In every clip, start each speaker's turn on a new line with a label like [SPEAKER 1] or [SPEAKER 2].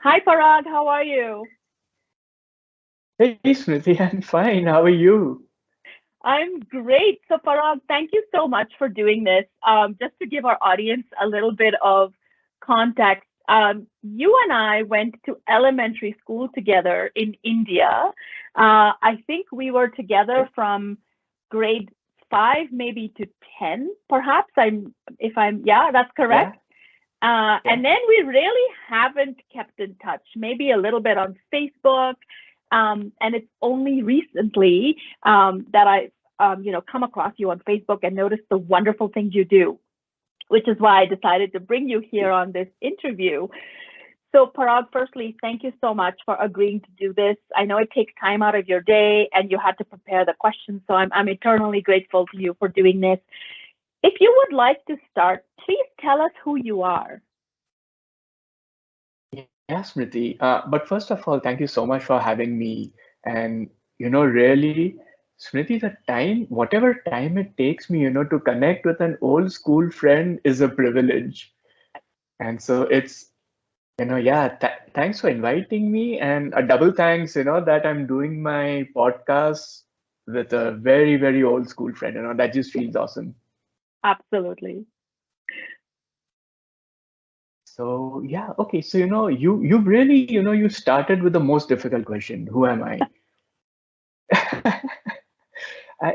[SPEAKER 1] Hi, Parag. How are you?
[SPEAKER 2] Hey Smriti, I'm fine. How are you?
[SPEAKER 1] I'm great. So, Parag, thank you so much for doing this. Just to give our audience a little bit of context, you and I went to elementary school together in India. I think we were together from grade five, maybe to 10, perhaps. Yeah, that's correct.
[SPEAKER 2] Yeah,
[SPEAKER 1] And
[SPEAKER 2] yeah.
[SPEAKER 1] then we really haven't kept in touch, maybe a little bit on Facebook. And it's only recently that I come across you on Facebook and noticed the wonderful things you do, which is why I decided to bring you here on this interview. So, Parag, firstly, thank you so much for agreeing to do this. I know it takes time out of your day and you had to prepare the questions. So, I'm eternally grateful to you for doing this. If you would like to start, please tell us who you are.
[SPEAKER 2] Yeah, Smriti. But first of all, thank you so much for having me. And really, Smriti, whatever time it takes me, to connect with an old school friend is a privilege. And so yeah, thanks for inviting me, and a double thanks, that I'm doing my podcast with a very, very old school friend. That just feels awesome.
[SPEAKER 1] Absolutely.
[SPEAKER 2] So yeah, okay. So you've really, you started with the most difficult question. Who am I? I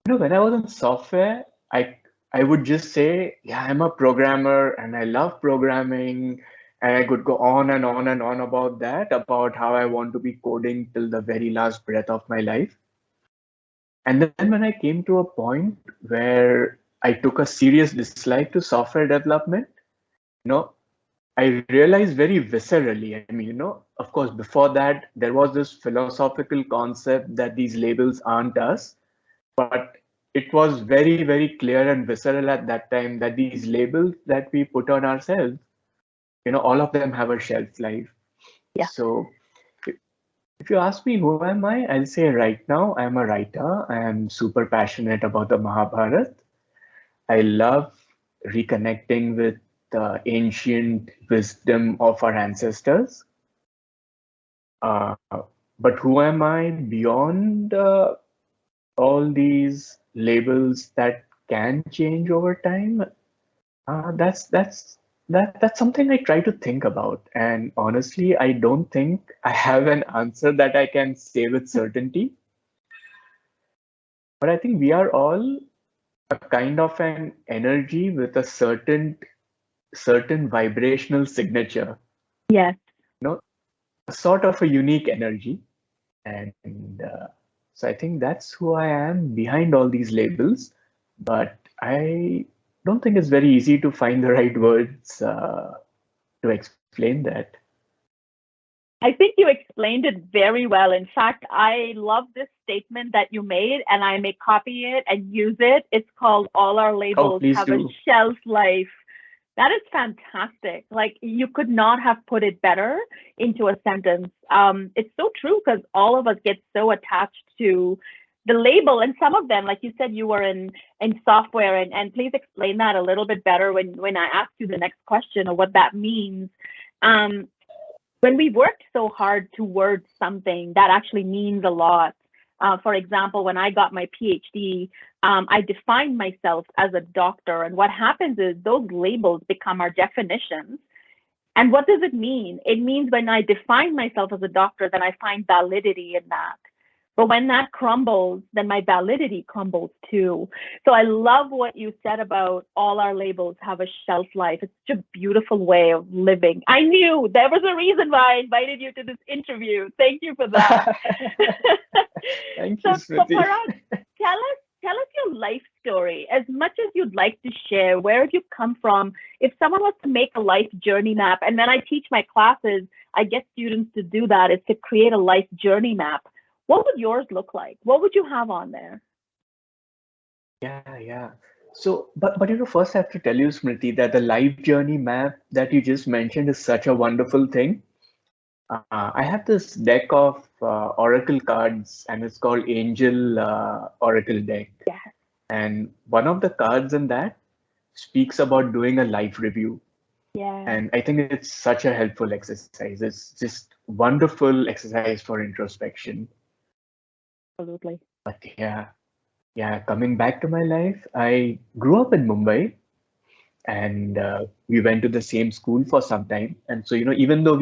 [SPEAKER 2] when I was in software, I would just say, yeah, I'm a programmer and I love programming, and I could go on and on and on about that, about how I want to be coding till the very last breath of my life. And then when I came to a point where I took a serious dislike to software development, you know, I realized very viscerally. I mean, of course, before that, there was this philosophical concept that these labels aren't us, but it was very, very clear and visceral at that time that these labels that we put on ourselves, all of them have a shelf life.
[SPEAKER 1] Yeah.
[SPEAKER 2] So if you ask me who am I, I'll say right now I'm a writer. I am super passionate about the Mahabharata. I love reconnecting with the ancient wisdom of our ancestors. Uh, but who am I beyond all these labels that can change over time? That's something I try to think about. And honestly, I don't think I have an answer that I can say with certainty. But I think we are all a kind of an energy with a certain vibrational signature.
[SPEAKER 1] Yes.
[SPEAKER 2] You know, a sort of a unique energy. And so I think that's who I am behind all these labels. But I don't think it's very easy to find the right words to explain that.
[SPEAKER 1] I think you explained it very well. In fact, I love this statement that you made, and I may copy it and use it. It's called All Our
[SPEAKER 2] Oh,
[SPEAKER 1] Labels
[SPEAKER 2] please
[SPEAKER 1] Have a
[SPEAKER 2] do.
[SPEAKER 1] Shelf Life. That is fantastic. Like, you could not have put it better into a sentence. It's so true because all of us get so attached to the label, and some of them, like you said, you were in software, and please explain that a little bit better when I ask you the next question or what that means. Um, when we worked so hard towards something that actually means a lot. For example, when I got my PhD, I defined myself as a doctor. And what happens is those labels become our definitions. And what does it mean? It means when I define myself as a doctor, then I find validity in that. But when that crumbles, then my validity crumbles too. So I love what you said about all our labels have a shelf life. It's such a beautiful way of living. I knew there was a reason why I invited you to this interview. Thank you for that.
[SPEAKER 2] Thank you,
[SPEAKER 1] So
[SPEAKER 2] Smriti.
[SPEAKER 1] Parag, tell us your life story. As much as you'd like to share, where have you come from? If someone was to make a life journey map, and then I teach my classes, I get students to do that, is to create a life journey map. What would yours look like? What would you have on there?
[SPEAKER 2] Yeah. So, but first I have to tell you, Smriti, that the life journey map that you just mentioned is such a wonderful thing. I have this deck of Oracle cards, and it's called Angel Oracle deck. And one of the cards in that speaks about doing a life review.
[SPEAKER 1] Yeah,
[SPEAKER 2] And I think it's such a helpful exercise. It's just wonderful exercise for introspection.
[SPEAKER 1] absolutely.
[SPEAKER 2] But yeah, coming back to my life, I grew up in Mumbai, and we went to the same school for some time. And so, even though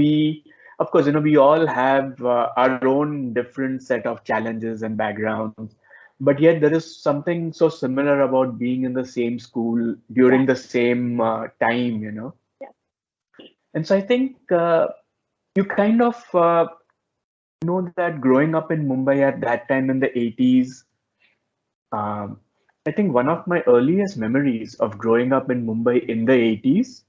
[SPEAKER 2] of course, we all have our own different set of challenges and backgrounds, but yet there is something so similar about being in the same school
[SPEAKER 1] Yeah,
[SPEAKER 2] during the same time.
[SPEAKER 1] yeah,
[SPEAKER 2] And so I think you kind of know that growing up in Mumbai at that time in the 80s, um, I think one of my earliest memories of growing up in Mumbai in the 80s,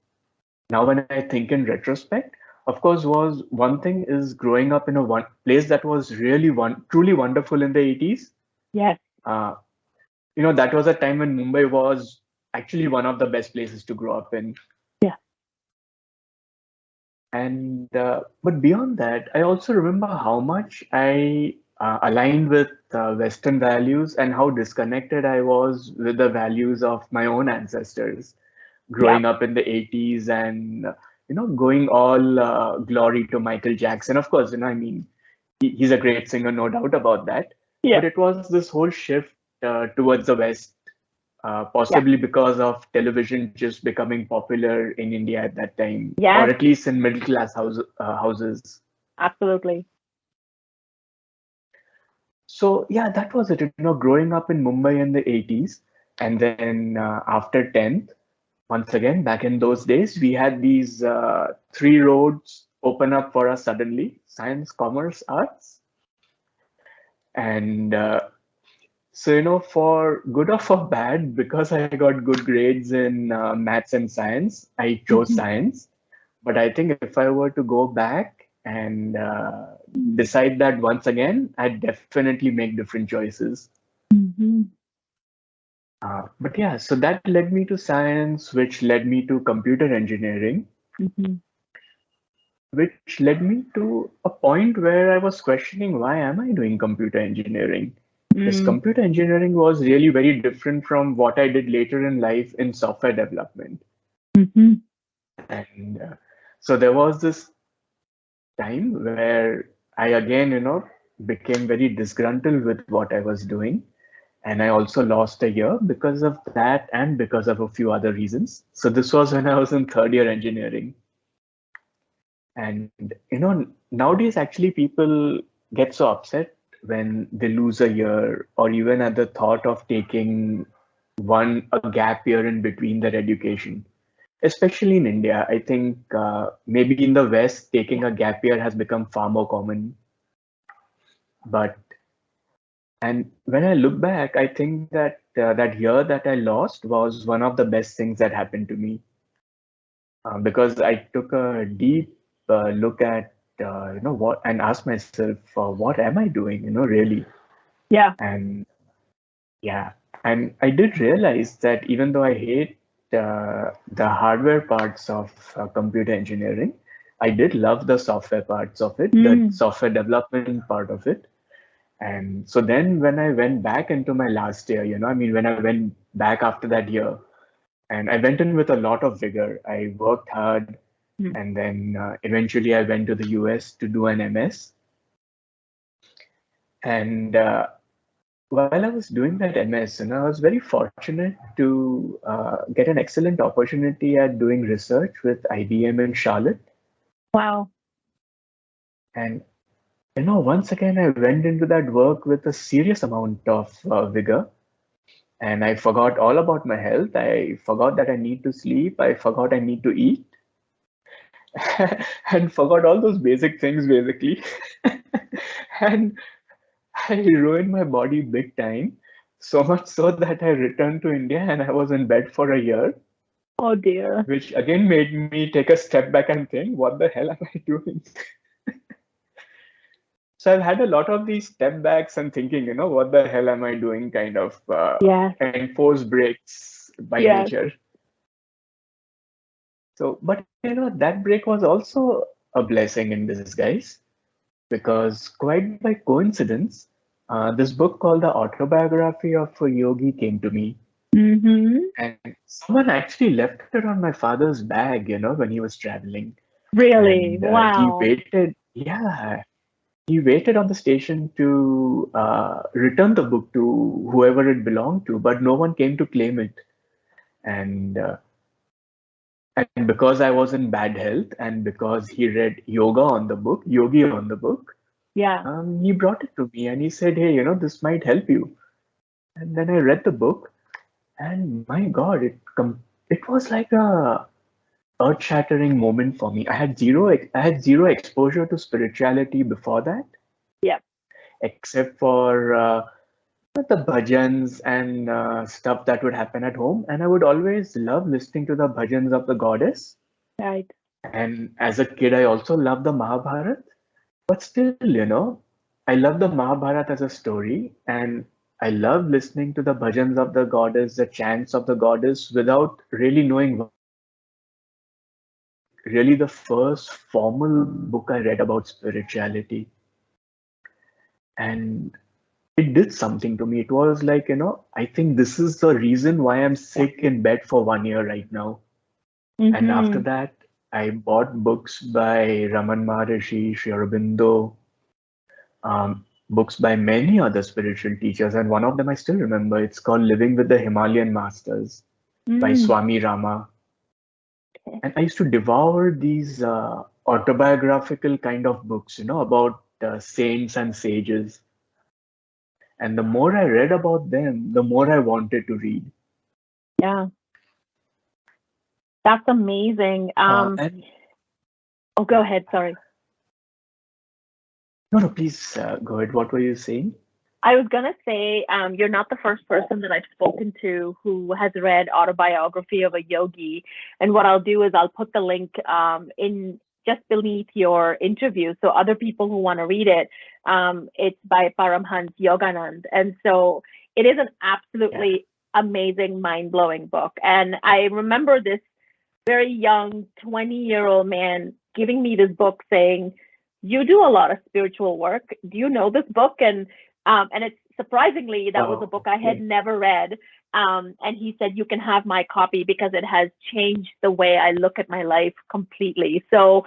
[SPEAKER 2] now when I think in retrospect, of course, was one thing is growing up in a one place that was really truly wonderful in the 80s.
[SPEAKER 1] yes,
[SPEAKER 2] Uh, that was a time when Mumbai was actually one of the best places to grow up in.
[SPEAKER 1] yeah,
[SPEAKER 2] And but beyond that, I also remember how much I aligned with Western values and how disconnected I was with the values of my own ancestors
[SPEAKER 1] yeah,
[SPEAKER 2] growing up in the 80s and going all glory to Michael Jackson. Of course, I mean he's a great singer, no doubt about that.
[SPEAKER 1] yeah,
[SPEAKER 2] But it was this whole shift towards the West,
[SPEAKER 1] yeah,
[SPEAKER 2] possibly because of television just becoming popular in India at that time, or
[SPEAKER 1] yes,
[SPEAKER 2] at least in middle class houses.
[SPEAKER 1] absolutely.
[SPEAKER 2] So yeah, that was it. Growing up in Mumbai in the 80s, and then after 10th, once again, back in those days, we had these three roads open up for us suddenly: science, commerce, arts. And so, for good or for bad, because I got good grades in maths and science, I chose
[SPEAKER 1] Hmm.
[SPEAKER 2] science. But I think if I were to go back and decide that once again, I'd definitely make different choices.
[SPEAKER 1] Hmm.
[SPEAKER 2] But yeah, so that led me to science, which led me to computer engineering,
[SPEAKER 1] Hmm.
[SPEAKER 2] which led me to a point where I was questioning why am I doing computer engineering? Because
[SPEAKER 1] Mm.
[SPEAKER 2] computer engineering was really very different from what I did later in life in software development.
[SPEAKER 1] Hmm.
[SPEAKER 2] And so there was this time where I again, became very disgruntled with what I was doing. And I also lost a year because of that and because of a few other reasons. So this was when I was in third year engineering. And nowadays actually people get so upset when they lose a year or even at the thought of taking a gap year in between their education. Especially in India, I think maybe in the West, taking
[SPEAKER 1] Yeah.
[SPEAKER 2] a gap year has become far more common. But and when I look back, I think that that year that I lost was one of the best things that happened to me because I took a deep look at what and asked myself, what am I doing? Really,
[SPEAKER 1] Yeah.
[SPEAKER 2] and yeah, and I did realize that even though I hate the hardware parts of computer engineering, I did love the software parts of it, the
[SPEAKER 1] Mm.
[SPEAKER 2] software development part of it. And so then when I went back into my last year, I mean, when I went back after that year, and I went in with a lot of vigor. I worked hard,
[SPEAKER 1] Mm.
[SPEAKER 2] and then eventually I went to the US to do an MS. And while I was doing that MS, I was very fortunate to get an excellent opportunity at doing research with IBM in Charlotte.
[SPEAKER 1] Wow.
[SPEAKER 2] And once again, I went into that work with a serious amount of vigor. And I forgot all about my health. I forgot that I need to sleep. I forgot I need to eat. And forgot all those basic things basically. And I ruined my body big time. So much so that I returned to India and I was in bed for a year,
[SPEAKER 1] Oh dear.
[SPEAKER 2] which again made me take a step back and think, what the hell am I doing? So I've had a lot of these step backs and thinking, what the hell am I doing kind of
[SPEAKER 1] Yes.
[SPEAKER 2] enforced breaks by
[SPEAKER 1] Yes.
[SPEAKER 2] nature. So, but that break was also a blessing in disguise because quite by coincidence, this book called The Autobiography of a Yogi came to me.
[SPEAKER 1] Mm-hmm.
[SPEAKER 2] And someone actually left it on my father's bag, when he was traveling.
[SPEAKER 1] Really?
[SPEAKER 2] And he
[SPEAKER 1] Wow.
[SPEAKER 2] waited, yeah, he waited on the station to return the book to whoever it belonged to, but no one came to claim it. And and because I was in bad health, and because he read yogi on the book,
[SPEAKER 1] Yeah.
[SPEAKER 2] he brought it to me and he said, "Hey, this might help you." And then I read the book, and my God, it was like a earth-shattering moment for me. I had zero exposure to spirituality before that,
[SPEAKER 1] Yep.
[SPEAKER 2] except for the bhajans and stuff that would happen at home. And I would always love listening to the bhajans of the goddess.
[SPEAKER 1] Right.
[SPEAKER 2] And as a kid, I also loved the Mahabharata. But still, I love the Mahabharata as a story, and I love listening to the bhajans of the goddess, the chants of the goddess, without really knowing what it was. And that was like really the first formal book I read about spirituality. And it did something to me. It was like, I think this is the reason why I'm
[SPEAKER 1] Yeah.
[SPEAKER 2] sick in bed for 1 year right now. And after
[SPEAKER 1] Mm-hmm.
[SPEAKER 2] that, I bought books by Raman Maharishi, Sri Aurobindo, books by many other spiritual teachers, and one of them I still remember. It's called Living with the Himalayan Masters by
[SPEAKER 1] Mm.
[SPEAKER 2] Swami Rama.
[SPEAKER 1] Okay.
[SPEAKER 2] And I used to devour these autobiographical kind of books, about saints and sages. And the more I read about them, the more I wanted to read.
[SPEAKER 1] Yeah. That's amazing.
[SPEAKER 2] And
[SPEAKER 1] Oh, go
[SPEAKER 2] yeah,
[SPEAKER 1] ahead. Sorry.
[SPEAKER 2] no, no, please go ahead. What were you saying?
[SPEAKER 1] I was gonna say, you're not the first person that I've spoken to who has read Autobiography of a Yogi. And what I'll do is I'll put the link in just beneath your interview, so other people who want to read it. It's by Paramhans Yoganand, and so it is an
[SPEAKER 2] Yeah.
[SPEAKER 1] absolutely amazing, mind blowing book. And I remember this very young 20-year-old man giving me this book saying, "You do a lot of spiritual work. Do you know this book?" And it's surprisingly that was a
[SPEAKER 2] Oh,
[SPEAKER 1] book I had
[SPEAKER 2] okay.
[SPEAKER 1] never read. And he said, "You can have my copy because it has changed the way I look at my life completely." So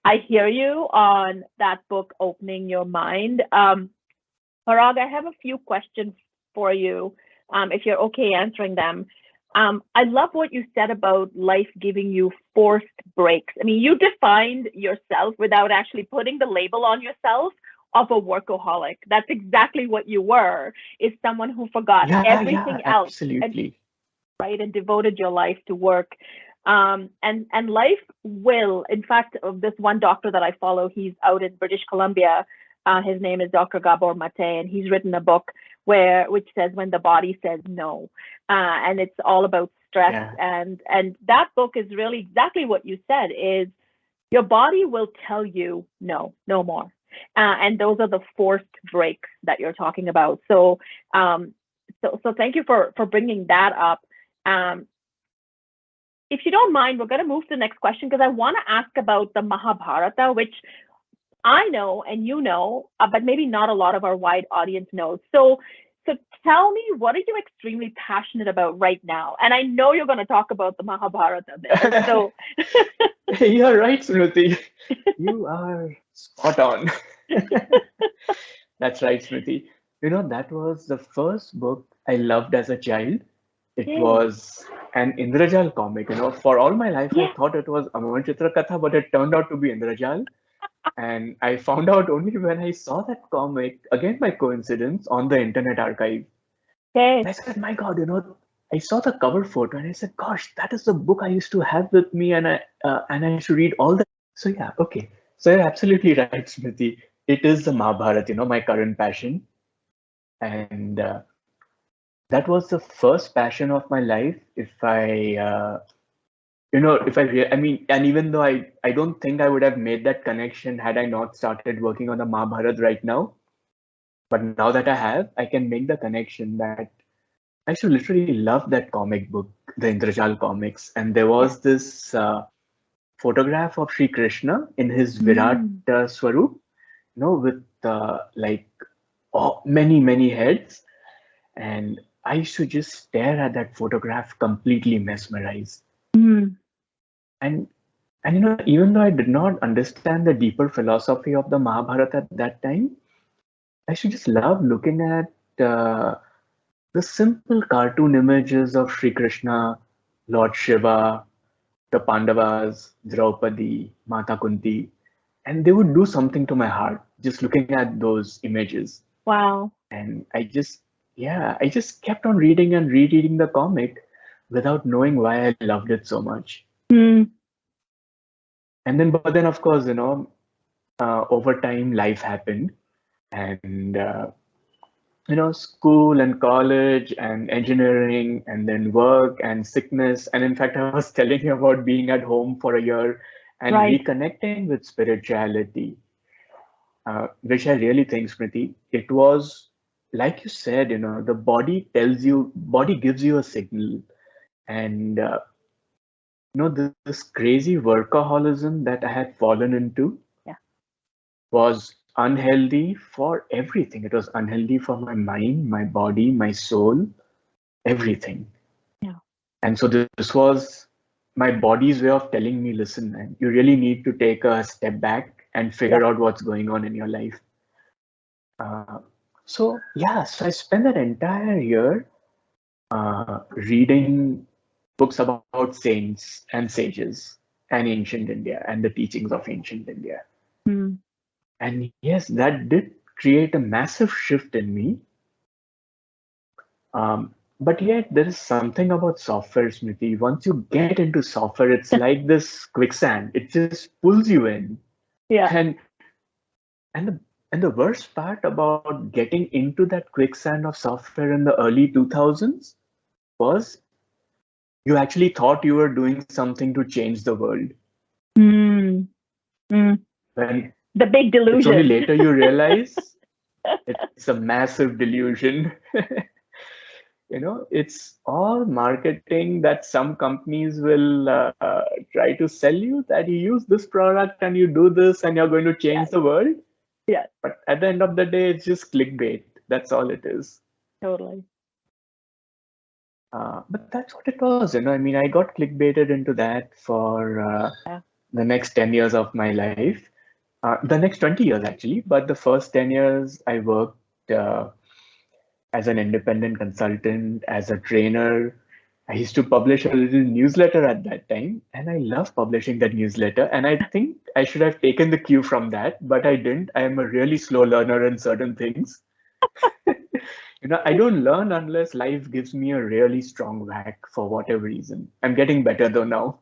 [SPEAKER 1] I hear you on that book opening your mind. Parag, I have a few questions for you, if you're okay answering them. I love what you said about life giving you forced breaks. I mean, you defined yourself without actually putting the label on yourself of a workaholic. That's exactly what you were, is someone who forgot
[SPEAKER 2] Yeah, yeah,
[SPEAKER 1] everything else and
[SPEAKER 2] absolutely.
[SPEAKER 1] right and devoted your life to work. And life will, in fact, of this one doctor that I follow, he's out in British Columbia. His name is Dr. Gabor Mate, and he's written a book which says when the body says no, and it's all about stress.
[SPEAKER 2] Yeah,
[SPEAKER 1] And that book is really exactly what you said: is your body will tell you no, no more. And those are the forced breaks that you're talking about. So thank you for bringing that up. Um, if you don't mind, we're going to move to the next question because I want to ask about the Mahabharata, which I know and you know, but maybe not a lot of our wide audience knows. So tell me, what are you extremely passionate about right now? And I know you're going to talk about the Mahabharata there.
[SPEAKER 2] yeah.
[SPEAKER 1] So
[SPEAKER 2] You're right, Smriti. You are spot on. That's right, Smriti. That was the first book I loved as a child. It
[SPEAKER 1] yay,
[SPEAKER 2] was an Indrajal comic. For all my life, I
[SPEAKER 1] yeah,
[SPEAKER 2] thought it was Amar Chitra Katha, but it turned out to be Indrajal. And I found out only when I saw that comic, again by coincidence, on the Internet Archive. And
[SPEAKER 1] yay,
[SPEAKER 2] I said, my God, I saw the cover photo and I said, gosh, that is the book I used to have with me, and I used to read all the. So yeah, okay. So you're absolutely right, Smriti. It is the Mahabharata, my current passion, and that was the first passion of my life. I mean, and even though I don't think I would have made that connection had I not started working on the Mahabharata right now. But now that I have, I can make the connection that I used to literally love that comic book, the Indrajal comics, and there
[SPEAKER 1] yeah,
[SPEAKER 2] was this photograph of Sri Krishna in his Virat
[SPEAKER 1] mm,
[SPEAKER 2] Swarup, with like many heads, and I used to just stare at that photograph completely mesmerized.
[SPEAKER 1] Mm,
[SPEAKER 2] And even though I did not understand the deeper philosophy of the Mahabharata at that time, I used to just love looking at uh, the simple cartoon images of Sri Krishna, Lord Shiva, the Pandavas, Draupadi, Mata Kunti, and they would do something to my heart just looking at those images.
[SPEAKER 1] wow.
[SPEAKER 2] And I just kept on reading and rereading the comic without knowing why I loved it so much.
[SPEAKER 1] Mm,
[SPEAKER 2] But then, of course, over time, life happened, and school and college and engineering, and then work and sickness. And in fact, I was telling you about being at home for a year and
[SPEAKER 1] right.
[SPEAKER 2] reconnecting with spirituality, which I really think, Smriti, it was like you said, the body gives you a signal, and this crazy workaholism that I had fallen into
[SPEAKER 1] Yeah.
[SPEAKER 2] was unhealthy for everything. It was unhealthy for my mind, my body, my soul, everything.
[SPEAKER 1] Yeah.
[SPEAKER 2] And so this was my body's way of telling me, listen, man, you really need to take a step back and
[SPEAKER 1] Yeah.
[SPEAKER 2] figure out what's going on in your life. Uh, so I spent that entire year reading books about saints and sages and ancient India and the teachings of ancient India.
[SPEAKER 1] Mm,
[SPEAKER 2] And yes, that did create a massive shift in me. But yet, there is something about software, Smriti. Once you get into software, it's like this quicksand. It just pulls you in.
[SPEAKER 1] yeah.
[SPEAKER 2] And and the worst part about getting into that quicksand of software in the early 2000s was you actually thought you were doing something to change the world.
[SPEAKER 1] Mm, mm.
[SPEAKER 2] When
[SPEAKER 1] The big
[SPEAKER 2] it's only
[SPEAKER 1] delusion.
[SPEAKER 2] later you realize it's a massive delusion. It's all marketing that some companies will try to sell you, that you use this product and you do this and you're going to change
[SPEAKER 1] Yes.
[SPEAKER 2] the world.
[SPEAKER 1] Yes.
[SPEAKER 2] But at the end of the day, it's just clickbait. That's all it is.
[SPEAKER 1] Totally.
[SPEAKER 2] But that's what it was. I mean, I got clickbaited into that for
[SPEAKER 1] Yeah.
[SPEAKER 2] the next 10 years of my life. The next 20 years, actually. But the first 10 years, I worked as an independent consultant, as a trainer. I used to publish a little newsletter at that time, and I love publishing that newsletter. And I think I should have taken the cue from that, but I didn't. I am a really slow learner in certain things. I don't learn unless life gives me a really strong whack for whatever reason. I'm getting better though now.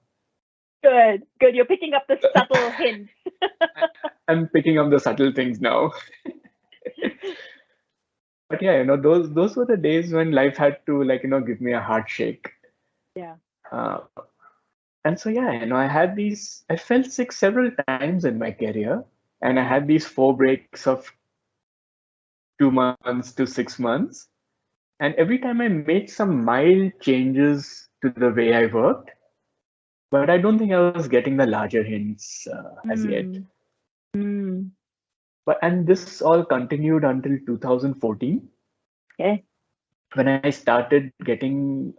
[SPEAKER 1] Good. Good. You're picking up the subtle hints.
[SPEAKER 2] I'm picking up the subtle things now. But yeah, those were the days when life had to give me a hard shake.
[SPEAKER 1] Yeah.
[SPEAKER 2] Uh, and so yeah, I felt sick several times in my career, and I had these four breaks of 2 months to 6 months. And every time I made some mild changes to the way I worked, but I don't think I was getting the larger hints as yet.
[SPEAKER 1] Mm, mm.
[SPEAKER 2] And this all continued until 2014
[SPEAKER 1] Okay.
[SPEAKER 2] when I started getting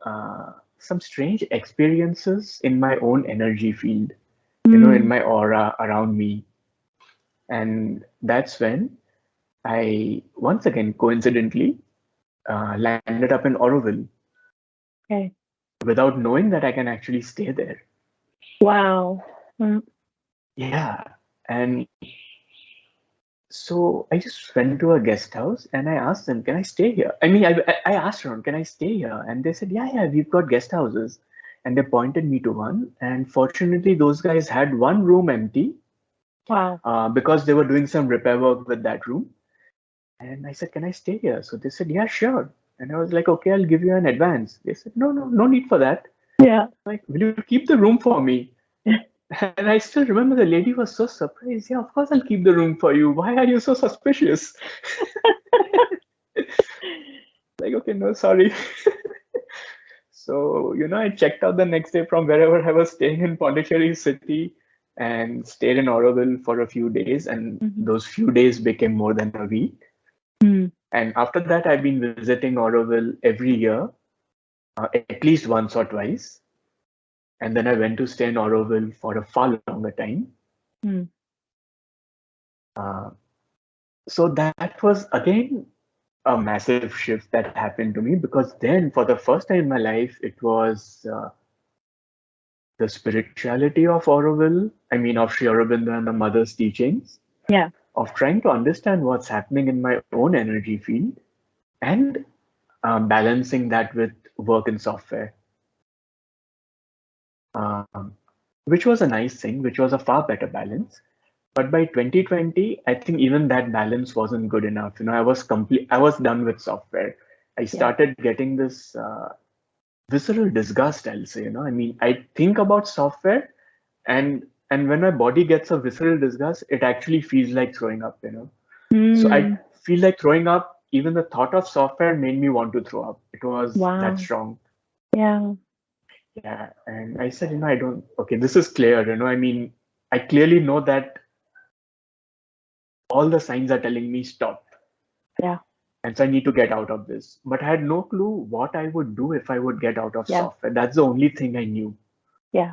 [SPEAKER 2] some strange experiences in my own energy field, in
[SPEAKER 1] Mm.
[SPEAKER 2] my aura around me. And that's when I once again coincidentally landed up in Auroville
[SPEAKER 1] Okay.
[SPEAKER 2] without knowing that I can actually stay there.
[SPEAKER 1] Wow. Mm.
[SPEAKER 2] Yeah. And so I just went to a guest house and I asked them, can I stay here? I mean, I asked around, can I stay here? And they said, yeah, we've got guest houses. And they pointed me to one. And fortunately, those guys had one room empty
[SPEAKER 1] Wow.
[SPEAKER 2] because they were doing some repair work with that room. And I said, can I stay here? So they said, yeah, sure. And I was like, okay, I'll give you an advance. They said, no need for that.
[SPEAKER 1] Yeah.
[SPEAKER 2] Like, will you keep the room for me? And I still remember the lady was so surprised. Yeah, of course I'll keep the room for you. Why are you so suspicious? Like, okay, no, sorry. So, I checked out the next day from wherever I was staying in Pondicherry City and stayed in Auroville for a few days. And
[SPEAKER 1] Mhm.
[SPEAKER 2] those few days became more than a week.
[SPEAKER 1] Mm.
[SPEAKER 2] And after that, I've been visiting Auroville every year, at least once or twice. And then I went to stay in Auroville for a far longer time.
[SPEAKER 1] Mm.
[SPEAKER 2] Uh, so that was again a massive shift that happened to me, because then for the first time in my life, it was the spirituality of Auroville, I mean, of Sri Aurobindo and the mother's teachings,
[SPEAKER 1] Yeah.
[SPEAKER 2] of trying to understand what's happening in my own energy field and balancing that with work in software, um, which was a nice thing, which was a far better balance. But by 2020, I think even that balance wasn't good enough. I was done with software. I
[SPEAKER 1] Yeah.
[SPEAKER 2] started getting this visceral disgust, I'll say. I mean, I think about software, and when my body gets a visceral disgust, it actually feels like throwing up. So I
[SPEAKER 1] Mm.
[SPEAKER 2] feel like throwing up. Even the thought of software made me want to throw up. It was that
[SPEAKER 1] Wow.
[SPEAKER 2] strong.
[SPEAKER 1] Yeah.
[SPEAKER 2] Yeah. And I said, I don't, okay, this is clear. I mean, I clearly know that all the signs are telling me stop.
[SPEAKER 1] Yeah.
[SPEAKER 2] And so I need to get out of this. But I had no clue what I would do if I would get out of
[SPEAKER 1] Yeah.
[SPEAKER 2] software. That's the only thing I knew.
[SPEAKER 1] Yeah.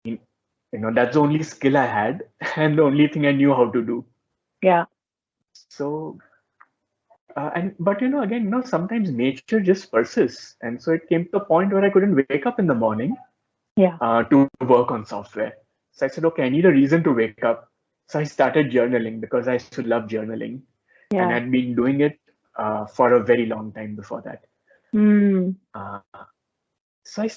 [SPEAKER 2] That's the only skill I had and the only thing I knew how to do.
[SPEAKER 1] Yeah.
[SPEAKER 2] So, again, sometimes nature just persists. And so it came to a point where I couldn't wake up in the morning
[SPEAKER 1] Yeah.
[SPEAKER 2] to work on software. So I said, okay, I need a reason to wake up. So I started journaling because I used to love journaling. And
[SPEAKER 1] Yeah.
[SPEAKER 2] I'd been doing it for a very long time before that.
[SPEAKER 1] Mm.
[SPEAKER 2] Uh, so I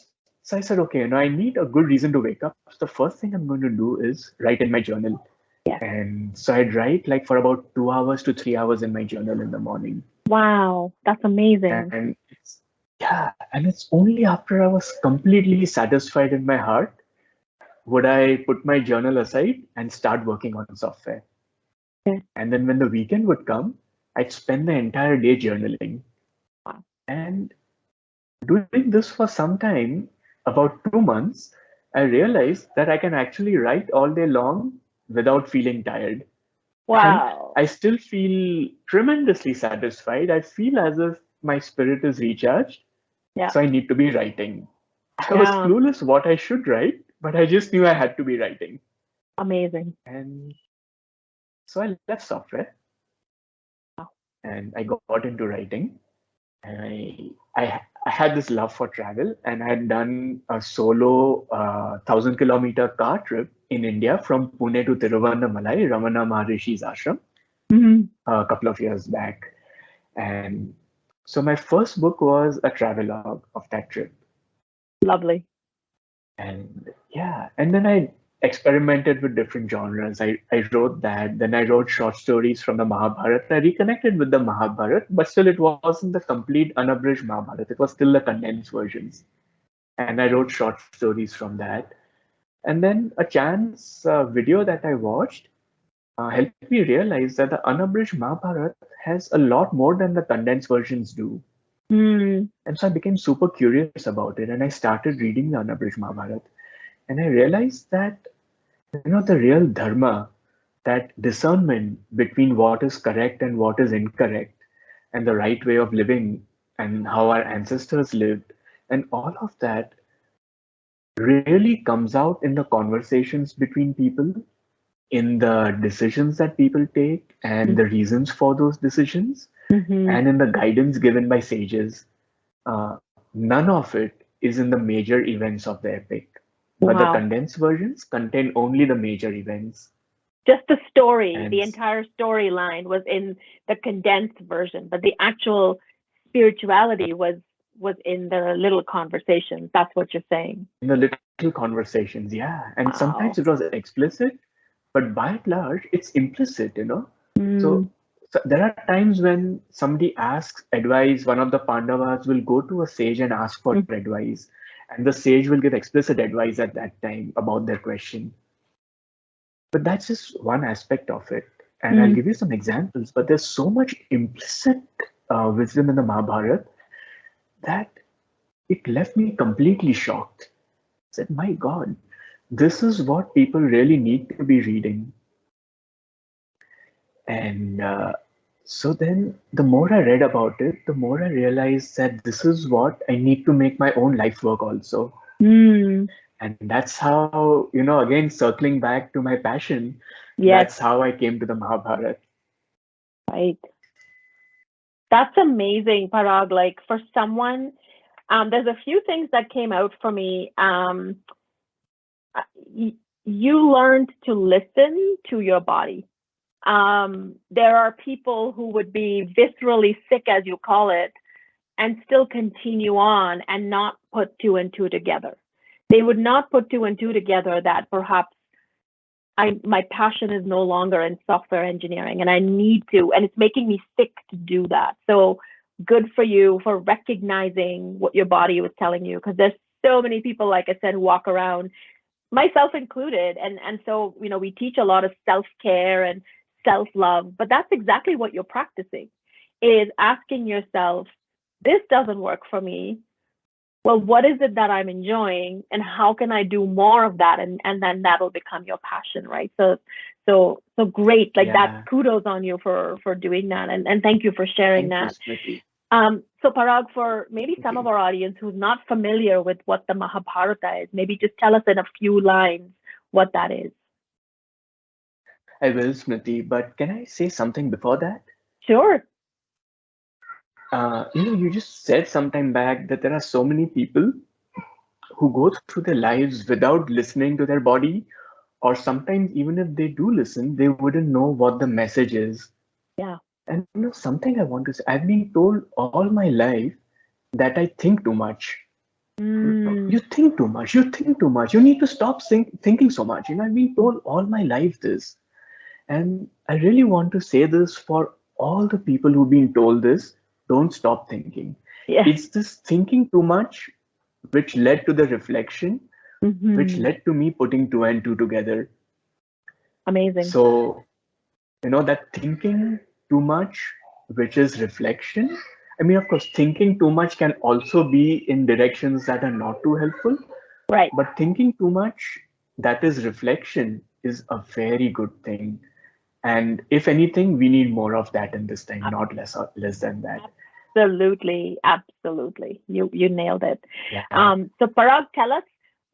[SPEAKER 2] so I said, okay, I need a good reason to wake up. So the first thing I'm going to do is write in my journal.
[SPEAKER 1] Yeah.
[SPEAKER 2] And so I'd write like for about 2 hours to 3 hours in my journal in the morning.
[SPEAKER 1] Wow. That's amazing.
[SPEAKER 2] And it's only after I was completely satisfied in my heart would I put my journal aside and start working on software.
[SPEAKER 1] Okay.
[SPEAKER 2] And then when the weekend would come, I'd spend the entire day journaling.
[SPEAKER 1] Wow.
[SPEAKER 2] And doing this for some time, about 2 months, I realized that I can actually write all day long without feeling tired. And
[SPEAKER 1] Wow.
[SPEAKER 2] I still feel tremendously satisfied. I feel as if my spirit is recharged.
[SPEAKER 1] Yeah.
[SPEAKER 2] So I need to be writing. I was
[SPEAKER 1] Yeah.
[SPEAKER 2] clueless what I should write, but I just knew I had to be writing.
[SPEAKER 1] Amazing.
[SPEAKER 2] And so I left software
[SPEAKER 1] Wow.
[SPEAKER 2] and I got into writing. And I had this love for travel, and I had done a solo 1,000 kilometer car trip in India from Pune to Tiruvannamalai, Ramana Maharishi's ashram,
[SPEAKER 1] Hmm.
[SPEAKER 2] a couple of years back. And so my first book was a travelogue of that trip.
[SPEAKER 1] Lovely.
[SPEAKER 2] And yeah, and then I experimented with different genres. I wrote that, then I wrote short stories from the Mahabharata. I reconnected with the Mahabharata, but still it wasn't the complete unabridged Mahabharata. It was still the condensed versions. And I wrote short stories from that. And then a chance video that I watched helped me realize that the unabridged Mahabharata has a lot more than the condensed versions do.
[SPEAKER 1] Mm.
[SPEAKER 2] And so I became super curious about it, and I started reading the unabridged Mahabharata. And I realized that, the real dharma, that discernment between what is correct and what is incorrect, and the right way of living, and how our ancestors lived, and all of that really comes out in the conversations between people, in the decisions that people take, and the reasons for those decisions,
[SPEAKER 1] Mm-hmm.
[SPEAKER 2] and in the guidance given by sages. None of it is in the major events of the epic, but the
[SPEAKER 1] Wow.
[SPEAKER 2] condensed versions contain only the major events.
[SPEAKER 1] Just the story, the
[SPEAKER 2] And
[SPEAKER 1] entire storyline was in the condensed version, but the actual spirituality was in the little conversations. That's what you're saying.
[SPEAKER 2] in the little conversations, yeah. And sometimes it
[SPEAKER 1] Wow.
[SPEAKER 2] was explicit, but by and large, it's implicit. So,
[SPEAKER 1] Mm.
[SPEAKER 2] so there are times when somebody asks advice, one of the Pandavas will go to a sage and ask for
[SPEAKER 1] Mm.
[SPEAKER 2] advice, and the sage will give explicit advice at that time about their question. But that's just one aspect of it. And I'll
[SPEAKER 1] Mm.
[SPEAKER 2] give you some examples, but there's so much implicit wisdom in the Mahabharata that it left me completely shocked. I said, my God, this is what people really need to be reading. And So then the more I read about it, the more I realized that this is what I need to make my own life work also.
[SPEAKER 1] Mm,
[SPEAKER 2] And that's how, again, circling back to my passion,
[SPEAKER 1] yes,
[SPEAKER 2] that's how I came to the Mahabharata.
[SPEAKER 1] right. That's amazing, Parag. Like for someone, there's a few things that came out for me. Uh, y- you learned to listen to your body. There are people who would be viscerally sick, as you call it, and still continue on and not put two and two together. They would not put two and two together that perhaps my passion is no longer in software engineering and I need to, and it's making me sick to do that. So good for you for recognizing what your body was telling you, because there's so many people, like I said, who walk around, myself included, and so we teach a lot of self-care and self-love, but that's exactly what you're practicing, is asking yourself, this doesn't work for me. Well, what is it that I'm enjoying and how can I do more of that? And then that'll become your passion, right? So great. Like that,
[SPEAKER 2] Yeah,
[SPEAKER 1] kudos on you for doing that. And thank you for sharing
[SPEAKER 2] thank you,
[SPEAKER 1] that.
[SPEAKER 2] Smriti.
[SPEAKER 1] So Parag, for maybe some of our audience who's not familiar with what the Mahabharata is, maybe just tell us in a few lines what that is.
[SPEAKER 2] I will, Smriti, but can I say something before that?
[SPEAKER 1] Sure.
[SPEAKER 2] You just said sometime back that there are so many people who go through their lives without listening to their body, or sometimes even if they do listen, they wouldn't know what the message is.
[SPEAKER 1] Yeah.
[SPEAKER 2] And something I want to say, I've been told all my life that I think too much.
[SPEAKER 1] Mm,
[SPEAKER 2] You think too much, you think too much. You need to stop thinking so much. I've been told all my life this. And I really want to say this for all the people who've been told this, don't stop thinking.
[SPEAKER 1] yes.
[SPEAKER 2] It's this thinking too much which led to the reflection, which
[SPEAKER 1] Hmm.
[SPEAKER 2] led to me putting two and two together.
[SPEAKER 1] Amazing.
[SPEAKER 2] So, that thinking too much, which is reflection. I mean, of course, thinking too much can also be in directions that are not too helpful,
[SPEAKER 1] Right.
[SPEAKER 2] but thinking too much, that is reflection, is a very good thing. And if anything, we need more of that in this time, not less than that.
[SPEAKER 1] Absolutely, absolutely. You nailed it.
[SPEAKER 2] Yeah.
[SPEAKER 1] So Parag, tell us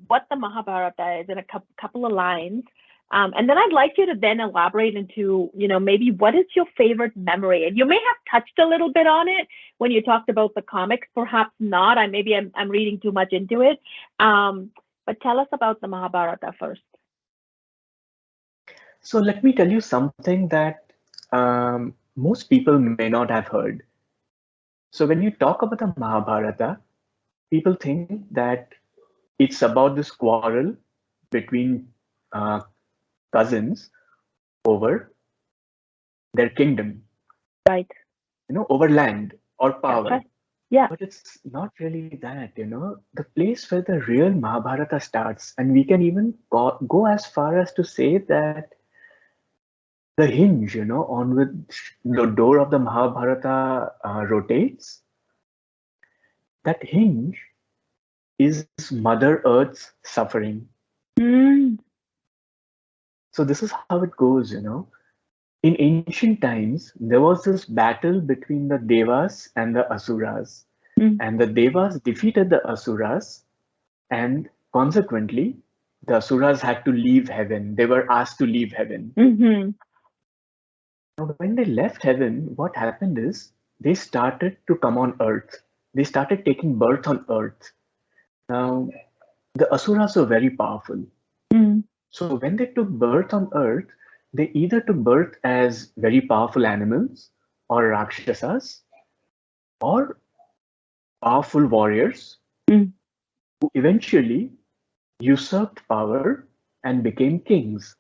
[SPEAKER 1] what the Mahabharata is in a couple of lines, and then I'd like you to then elaborate into, maybe what is your favorite memory? And you may have touched a little bit on it when you talked about the comics, perhaps not. I'm reading too much into it. But tell us about the Mahabharata first.
[SPEAKER 2] So let me tell you something that most people may not have heard. So when you talk about the Mahabharata, people think that it's about this quarrel between uh, cousins over their kingdom,
[SPEAKER 1] Right.
[SPEAKER 2] over land or
[SPEAKER 1] That's
[SPEAKER 2] power.
[SPEAKER 1] right. Yeah.
[SPEAKER 2] But it's not really that. The place where the real Mahabharata starts, and we can even go as far as to say that the hinge, on which the door of the Mahabharata rotates, that hinge is Mother Earth's suffering.
[SPEAKER 1] Mm,
[SPEAKER 2] So this is how it goes. In ancient times, there was this battle between the Devas and the Asuras.
[SPEAKER 1] mm,
[SPEAKER 2] And the Devas defeated the Asuras, and consequently, the Asuras had to leave heaven. They were asked to leave heaven.
[SPEAKER 1] mm-hmm.
[SPEAKER 2] Now, when they left heaven, what happened is they started to come on earth. They started taking birth on earth. Now, the Asuras were very powerful.
[SPEAKER 1] Mm,
[SPEAKER 2] So when they took birth on earth, they either took birth as very powerful animals or Rakshasas or powerful warriors
[SPEAKER 1] mm,
[SPEAKER 2] who eventually usurped power and became kings.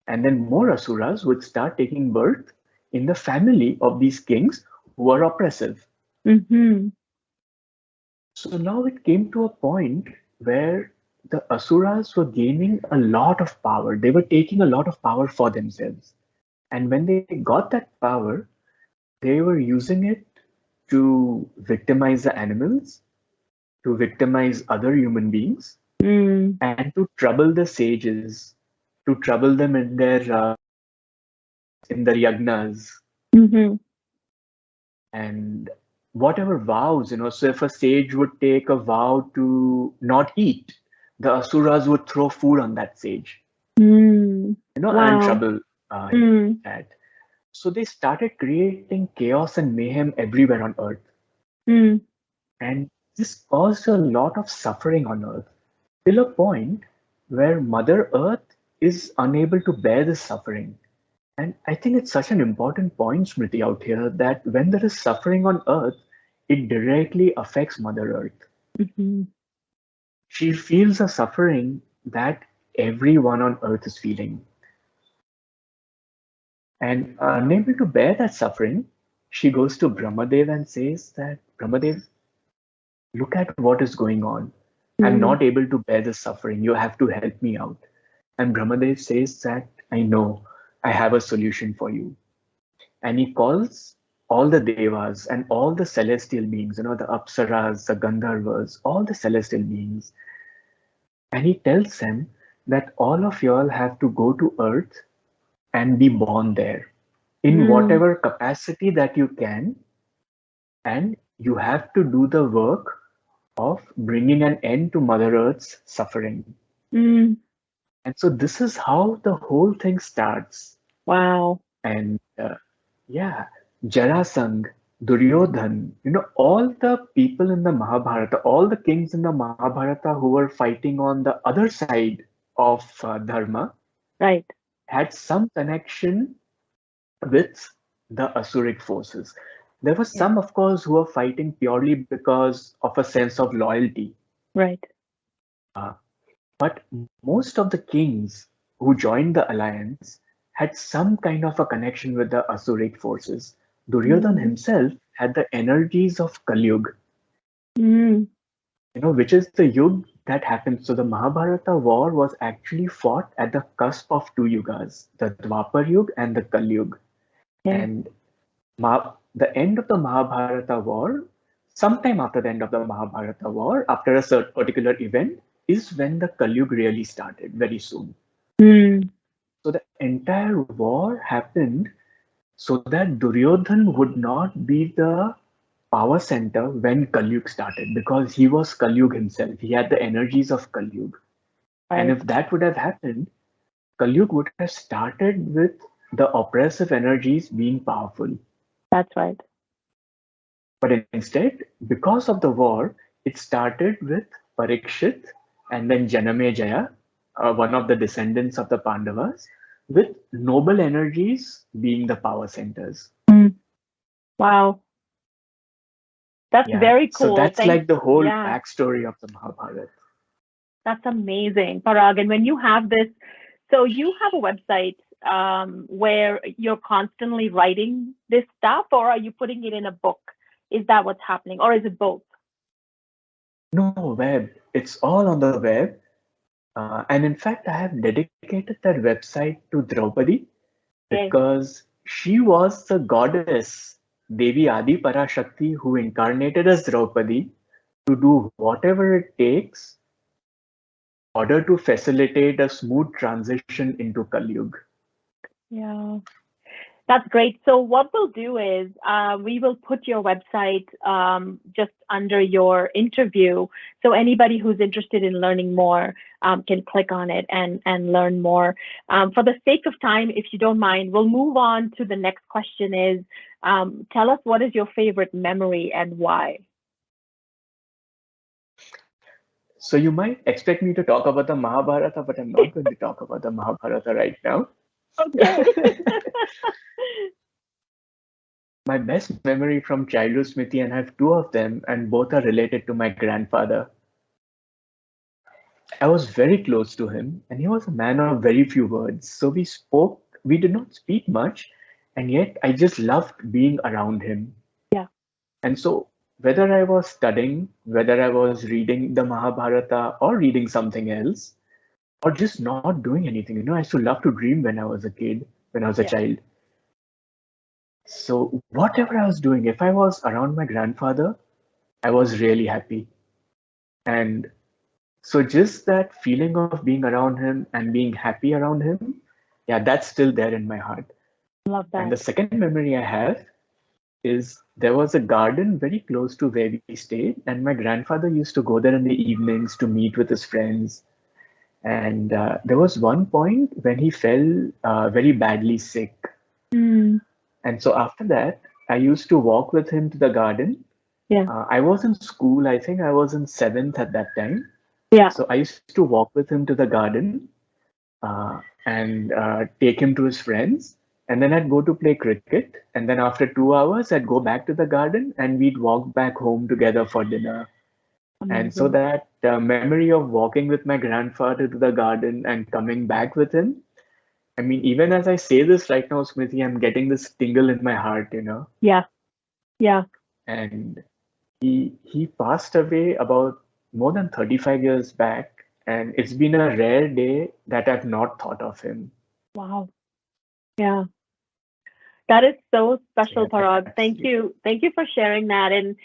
[SPEAKER 2] And then more Asuras would start taking birth in the family of these kings who were oppressive.
[SPEAKER 1] mm-hmm.
[SPEAKER 2] So now it came to a point where the Asuras were gaining a lot of power. They were taking a lot of power for themselves. And when they got that power, they were using it to victimize the animals, to victimize other human beings,
[SPEAKER 1] Mm,
[SPEAKER 2] and to trouble the sages, to trouble them in their yagnas.
[SPEAKER 1] mm-hmm.
[SPEAKER 2] and whatever vows, so if a sage would take a vow to not eat, the asuras would throw food on that sage,
[SPEAKER 1] Mm.
[SPEAKER 2] and
[SPEAKER 1] Wow.
[SPEAKER 2] trouble
[SPEAKER 1] Mm.
[SPEAKER 2] that. So they started creating chaos and mayhem everywhere on earth.
[SPEAKER 1] Mm.
[SPEAKER 2] And this caused a lot of suffering on earth till a point where Mother Earth is unable to bear this suffering. And I think it's such an important point, Smriti, out here that when there is suffering on earth, it directly affects Mother Earth.
[SPEAKER 1] Mhm.
[SPEAKER 2] She feels a suffering that everyone on earth is feeling. And unable to bear that suffering, she goes to Brahmadev and says that, Brahmadev, look at what is going on. I'm
[SPEAKER 1] Mm.
[SPEAKER 2] not able to bear this suffering. You have to help me out. And Brahmadev says that, I know, I have a solution for you. And he calls all the devas and all the celestial beings, the apsaras, the gandharvas, all the celestial beings. And he tells them that all of y'all have to go to earth and be born there in
[SPEAKER 1] Mm.
[SPEAKER 2] whatever capacity that you can, and you have to do the work of bringing an end to Mother Earth's suffering.
[SPEAKER 1] Mm.
[SPEAKER 2] And so this is how the whole thing starts.
[SPEAKER 1] Wow.
[SPEAKER 2] And yeah, Jarasangh, Duryodhan, all the people in the Mahabharata, all the kings in the Mahabharata who were fighting on the other side of Dharma
[SPEAKER 1] Right.
[SPEAKER 2] had some connection with the Asuric forces. There were
[SPEAKER 1] Yeah.
[SPEAKER 2] some, of course, who were fighting purely because of a sense of loyalty.
[SPEAKER 1] Right.
[SPEAKER 2] Uh, but most of the kings who joined the alliance had some kind of a connection with the Asuric forces. Duryodhan
[SPEAKER 1] Mm.
[SPEAKER 2] himself had the energies of Kali Yuga,
[SPEAKER 1] Mm.
[SPEAKER 2] which is the Yuga that happened. So the Mahabharata war was actually fought at the cusp of two yugas, the Dwapar Yuga and the Kali Yuga.
[SPEAKER 1] Okay.
[SPEAKER 2] And the end of the Mahabharata war, sometime after the end of the Mahabharata war, after a certain particular event, is when the Kali Yuga really started very soon.
[SPEAKER 1] Mm.
[SPEAKER 2] So the entire war happened so that Duryodhan would not be the power center when Kali Yuga started, because he was Kali Yuga himself. He had the energies of Kali Yuga. And
[SPEAKER 1] Right.
[SPEAKER 2] if that would have happened, Kali Yuga would have started with the oppressive energies being powerful.
[SPEAKER 1] That's right.
[SPEAKER 2] But instead, because of the war, it started with Parikshit and then Janamejaya, one of the descendants of the Pandavas, with noble energies being the power centers.
[SPEAKER 1] Mm. Wow. That's
[SPEAKER 2] Yeah,
[SPEAKER 1] very
[SPEAKER 2] so
[SPEAKER 1] cool.
[SPEAKER 2] that's
[SPEAKER 1] Thank.
[SPEAKER 2] like the whole
[SPEAKER 1] Yeah.
[SPEAKER 2] backstory of the Mahabharata.
[SPEAKER 1] That's amazing, Parag. And when you have this, so you have a website where you're constantly writing this stuff, or are you putting it in a book? Is that what's happening, or is it both?
[SPEAKER 2] No, web. It's all on the web. And in fact, I have dedicated that website to Draupadi
[SPEAKER 1] Okay.
[SPEAKER 2] because she was the goddess Devi Adi Parashakti who incarnated as Draupadi to do whatever it takes in order to facilitate a smooth transition into Kali Yuga.
[SPEAKER 1] Yeah. That's great. So what we'll do is we will put your website just under your interview, so anybody who's interested in learning more can click on it and learn more. For the sake of time, if you don't mind, we'll move on to the next question. Is tell us, what is your favorite memory and why?
[SPEAKER 2] So you might expect me to talk about the Mahabharata, but I'm not going to talk about the Mahabharata right now.
[SPEAKER 1] Okay.
[SPEAKER 2] My best memory from childhood, Smriti, and I have two of them, and both are related to my grandfather. I was very close to him, and he was a man of very few words. So we did not speak much, and yet I just loved being around him.
[SPEAKER 1] Yeah.
[SPEAKER 2] And so, whether I was studying, whether I was reading the Mahabharata or reading something else, or just not doing anything, I used to love to dream when I was a kid, when I was a
[SPEAKER 1] Yeah.
[SPEAKER 2] child. So, whatever I was doing, if I was around my grandfather, I was really happy. And so just that feeling of being around him and being happy around him, yeah, that's still there in my heart.
[SPEAKER 1] Love
[SPEAKER 2] And
[SPEAKER 1] that.
[SPEAKER 2] the second memory I have is there was a garden very close to where we stayed, and my grandfather used to go there in the evenings to meet with his friends. And there was one point when he fell very badly sick.
[SPEAKER 1] Mm,
[SPEAKER 2] And so after that, I used to walk with him to the garden.
[SPEAKER 1] yeah.
[SPEAKER 2] I was in school, I think I was in seventh at that time.
[SPEAKER 1] Yeah.
[SPEAKER 2] So I used to walk with him to the garden and take him to his friends. And then I'd go to play cricket. And then after 2 hours, I'd go back to the garden and we'd walk back home together for dinner. And so
[SPEAKER 1] Amazing.
[SPEAKER 2] that memory of walking with my grandfather to the garden and coming back with him, I mean, even as I say this right now, Smriti, I'm getting this tingle in my heart.
[SPEAKER 1] Yeah. Yeah.
[SPEAKER 2] And he passed away about more than 35 years back, and it's been a rare day that I've not thought of him.
[SPEAKER 1] Wow. Yeah. That is so
[SPEAKER 2] So
[SPEAKER 1] special,
[SPEAKER 2] yeah,
[SPEAKER 1] Parag.
[SPEAKER 2] that's
[SPEAKER 1] Thank you. Thank you for sharing that. And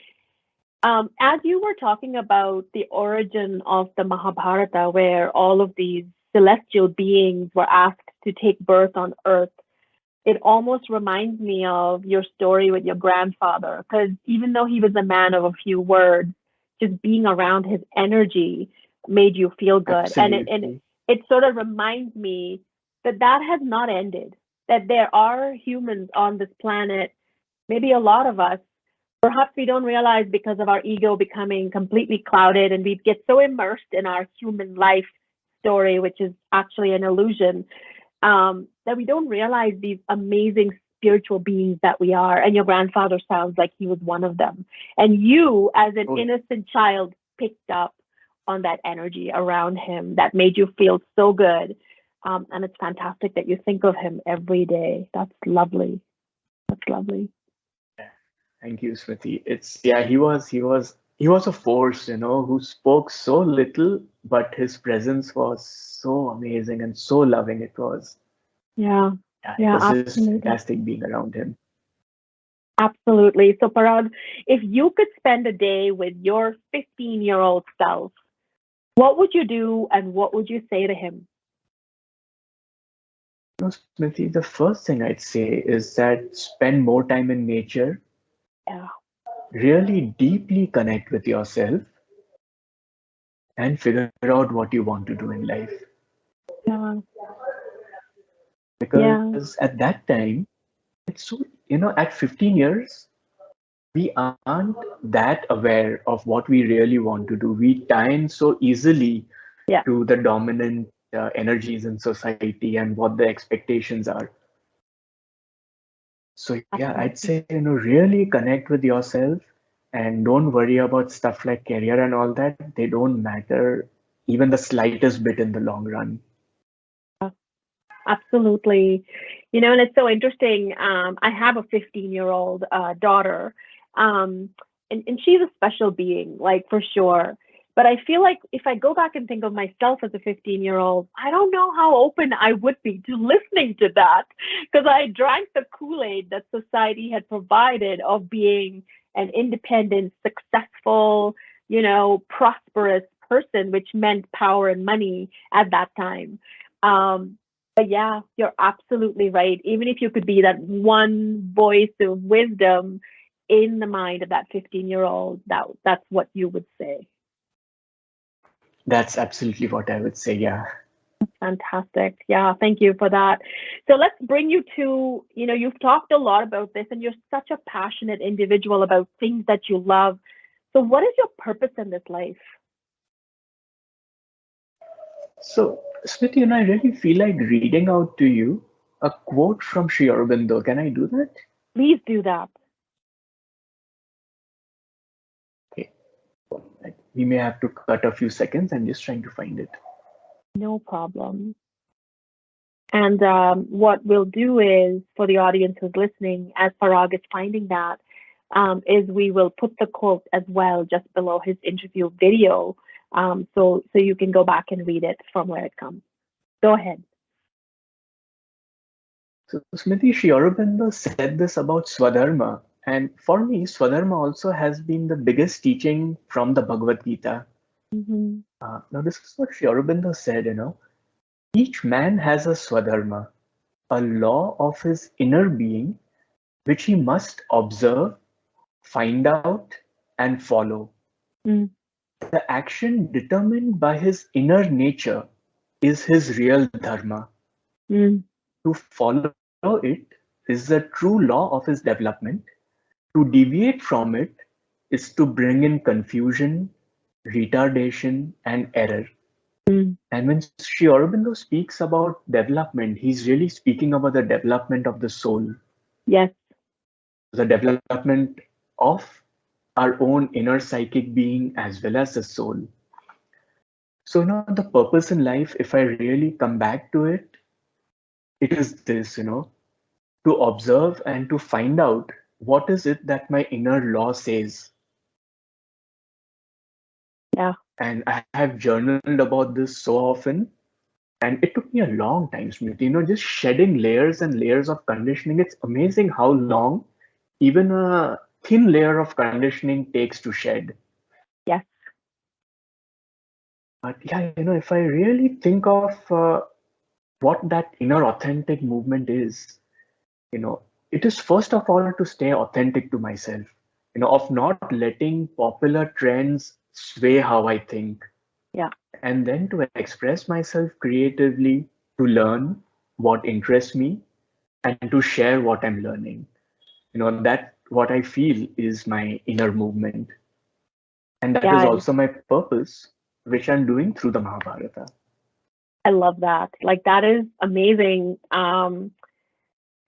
[SPEAKER 1] as you were talking about the origin of the Mahabharata, where all of these celestial beings were asked to take birth on Earth, it almost reminds me of your story with your grandfather. Because even though he was a man of a few words, just being around his energy made you feel good. And
[SPEAKER 2] absolutely.
[SPEAKER 1] it sort of reminds me that that has not ended, that there are humans on this planet, maybe a lot of us. Perhaps we don't realize because of our ego becoming completely clouded and we get so immersed in our human life story, which is actually an illusion, that we don't realize these amazing spiritual beings that we are. And your grandfather sounds like he was one of them. And you, as an
[SPEAKER 2] Oh,
[SPEAKER 1] innocent child, picked up on that energy around him that made you feel so good. And it's fantastic that you think of him every day. That's lovely. That's lovely.
[SPEAKER 2] thank you, Smriti. It's yeah, he was a force, who spoke so little, but his presence was so amazing and so loving. It was
[SPEAKER 1] Yeah.
[SPEAKER 2] yeah, it
[SPEAKER 1] Yeah,
[SPEAKER 2] was just
[SPEAKER 1] absolutely.
[SPEAKER 2] fantastic being around him.
[SPEAKER 1] Absolutely. So, Parag, if you could spend a day with your 15-year-old self, what would you do and what would you say to him?
[SPEAKER 2] No, Smriti, the first thing I'd say is that spend more time in nature,
[SPEAKER 1] Yeah.
[SPEAKER 2] really deeply connect with yourself, and figure out what you want to do in life.
[SPEAKER 1] Yeah. Yeah.
[SPEAKER 2] Because at that time, it's at 15 years, we aren't that aware of what we really want to do. We tie in so easily
[SPEAKER 1] Yeah.
[SPEAKER 2] to the dominant energies in society and what the expectations are. So yeah, I'd
[SPEAKER 1] Absolutely.
[SPEAKER 2] say, really connect with yourself and don't worry about stuff like career and all that. They don't matter even the slightest bit in the long run.
[SPEAKER 1] Absolutely. And it's so interesting. I have a 15-year-old daughter, um, and she's a special being, like for sure. But I feel like if I go back and think of myself as a 15-year-old, I don't know how open I would be to listening to that because I drank the Kool-Aid that society had provided of being an independent, successful, prosperous person, which meant power and money at that time. Um, but yeah, you're absolutely right. Even if you could be that one voice of wisdom in the mind of that 15-year-old, that's what you would say.
[SPEAKER 2] That's absolutely what I would say. Yeah.
[SPEAKER 1] Fantastic. Yeah, thank you for that. So let's bring you to, you've talked a lot about this and you're such a passionate individual about things that you love. So what is your purpose in this life?
[SPEAKER 2] So, Smriti, I really feel like reading out to you a quote from Sri Aurobindo. Can I do that?
[SPEAKER 1] Please do that.
[SPEAKER 2] Okay. We may have to cut a few seconds. I'm just trying to find it.
[SPEAKER 1] No problem. And what we'll do is, for the audience who's listening, as Parag is finding that, is we will put the quote as well just below his interview video, so you can go back and read it from where it comes. Go ahead.
[SPEAKER 2] So, Smriti, Sri Aurobindo said this about Swadharma. And for me, Swadharma also has been the biggest teaching from the Bhagavad Gita.
[SPEAKER 1] Mm-hmm.
[SPEAKER 2] Now, this is what Sri Aurobindo said. Each man has a Swadharma, a law of his inner being which he must observe, find out, and follow.
[SPEAKER 1] Mm,
[SPEAKER 2] The action determined by his inner nature is his real dharma.
[SPEAKER 1] mm,
[SPEAKER 2] To follow it is the true law of his development. To deviate from it is to bring in confusion, retardation, and error.
[SPEAKER 1] mm.
[SPEAKER 2] And when Sri Aurobindo speaks about development, he's really speaking about the development of the soul,
[SPEAKER 1] Yes.
[SPEAKER 2] the development of our own inner psychic being as well as the soul. So, the purpose in life, if I really come back to it, it is this, to observe and to find out what is it that my inner law says.
[SPEAKER 1] Yeah.
[SPEAKER 2] And I have journaled about this so often. And it took me a long time, Smriti, just shedding layers and layers of conditioning. It's amazing how long even a thin layer of conditioning takes to shed.
[SPEAKER 1] Yes.
[SPEAKER 2] But yeah, if I really think of what that inner authentic movement is, you know, it is first of all to stay authentic to myself, of not letting popular trends sway how I think,
[SPEAKER 1] Yeah.
[SPEAKER 2] and then to express myself creatively, to learn what interests me, and to share what I'm learning. That what I feel is my inner movement. And that is
[SPEAKER 1] Yeah.
[SPEAKER 2] also my purpose, which I'm doing through the Mahabharata.
[SPEAKER 1] I love that. Like that is amazing.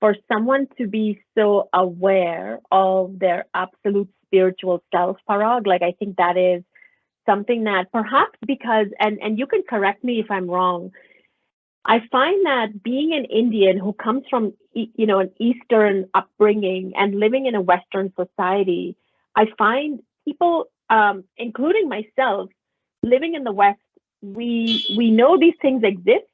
[SPEAKER 1] For someone to be so aware of their absolute spiritual self, Parag, like I think that is something that perhaps because and you can correct me if I'm wrong. I find that being an Indian who comes from an Eastern upbringing and living in a Western society, I find people, including myself, living in the West, we know these things exist,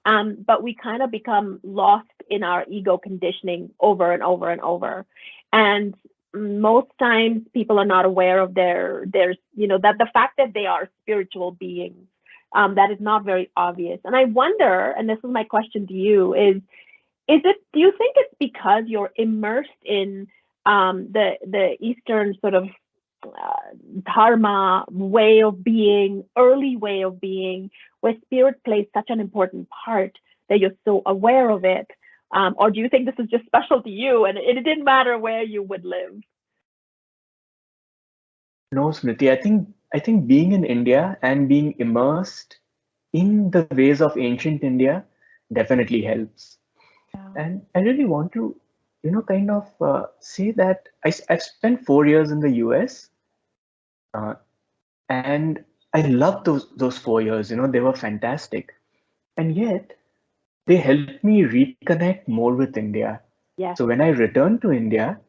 [SPEAKER 1] but we kind of become lost in our ego conditioning over and over and over, and most times people are not aware of their that the fact that they are spiritual beings, that is not very obvious. And I wonder, and this is my question to you, is it, do you think it's because you're immersed in the Eastern sort of dharma way of being, early way of being, where spirit plays such an important part that you're so aware of it? Or do you think this is just special to you and it didn't matter where you would live?
[SPEAKER 2] No, Smriti, I think being in India and being immersed in the ways of ancient India definitely helps.
[SPEAKER 1] Yeah.
[SPEAKER 2] And I really want to, kind of say that I've spent 4 years in the US, uh, and I loved those 4 years. They were fantastic, and yet they helped me reconnect more with India.
[SPEAKER 1] Yes.
[SPEAKER 2] So when I returned to India,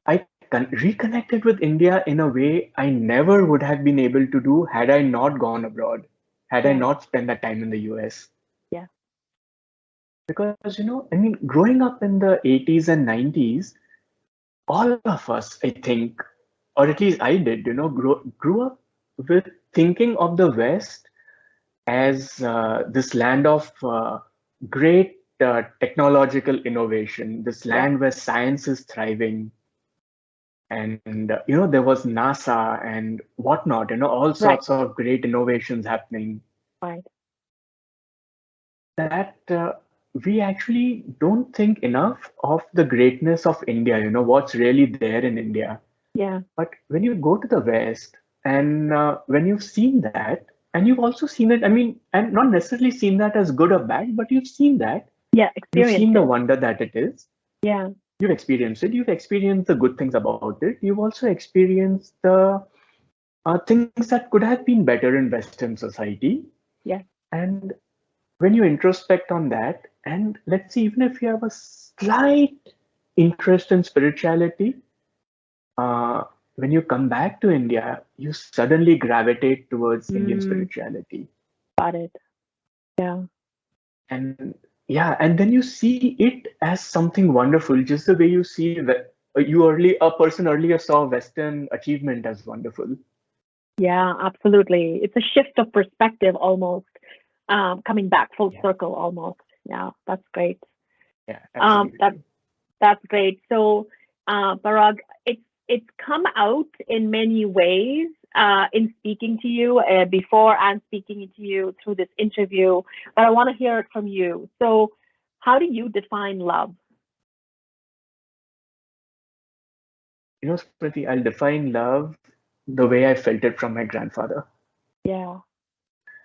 [SPEAKER 2] I reconnected with India in a way I never would have been able to do had I not gone abroad, had I
[SPEAKER 1] Yeah.
[SPEAKER 2] not spent that time in the US.
[SPEAKER 1] Yeah.
[SPEAKER 2] Because, I mean, growing up in the 80s and 90s, all of us, I think, or at least I did, grew up with thinking of the West as this land of great technological innovation, this
[SPEAKER 1] Yeah.
[SPEAKER 2] land where science is thriving. And, there was NASA and whatnot, all
[SPEAKER 1] Right.
[SPEAKER 2] sorts of great innovations happening.
[SPEAKER 1] Right.
[SPEAKER 2] That we actually don't think enough of the greatness of India, what's really there in India.
[SPEAKER 1] Yeah.
[SPEAKER 2] But when you go to the West and when you've seen that, and you've also seen it, I mean, and not necessarily seen that as good or bad, but you've seen that,
[SPEAKER 1] Yeah.
[SPEAKER 2] you've
[SPEAKER 1] Experienced
[SPEAKER 2] seen the
[SPEAKER 1] it.
[SPEAKER 2] wonder that it is,
[SPEAKER 1] Yeah.
[SPEAKER 2] you've experienced it, you've experienced the good things about it, you've also experienced the things that could have been better in Western society.
[SPEAKER 1] Yeah.
[SPEAKER 2] And when you introspect on that, and let's see, even if you have a slight interest in spirituality, uh, when you come back to India, you suddenly gravitate towards Indian
[SPEAKER 1] Mm,
[SPEAKER 2] spirituality.
[SPEAKER 1] got it. Yeah.
[SPEAKER 2] And yeah, and then you see it as something wonderful, just the way you see a person earlier saw Western achievement as wonderful.
[SPEAKER 1] Yeah, absolutely. It's a shift of perspective almost, coming back full
[SPEAKER 2] Yeah,
[SPEAKER 1] circle almost. Yeah, that's great.
[SPEAKER 2] yeah,
[SPEAKER 1] That
[SPEAKER 2] absolutely.
[SPEAKER 1] That's great. So, Parag, it's come out in many ways in speaking to you before and speaking to you through this interview, but I want to hear it from you. So, how do you define love?
[SPEAKER 2] Smriti, I'll define love the way I felt it from my grandfather.
[SPEAKER 1] Yeah.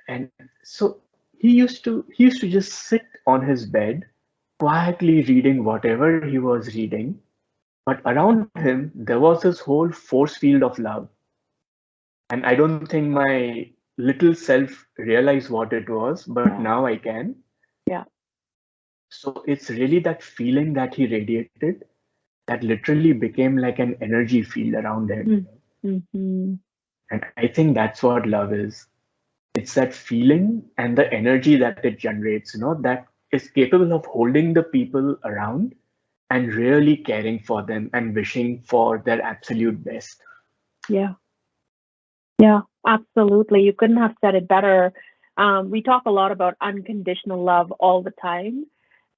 [SPEAKER 2] And so he used to just sit on his bed, quietly reading whatever he was reading. But around him, there was this whole force field of love. And I don't think my little self realized what it was, but
[SPEAKER 1] Yeah.
[SPEAKER 2] now I can.
[SPEAKER 1] Yeah.
[SPEAKER 2] So it's really that feeling that he radiated that literally became like an energy field around him.
[SPEAKER 1] Mm-hmm.
[SPEAKER 2] And I think that's what love is. It's that feeling and the energy that it generates, that is capable of holding the people around and really caring for them and wishing for their absolute best.
[SPEAKER 1] Yeah. Yeah, absolutely. You couldn't have said it better. We talk a lot about unconditional love all the time.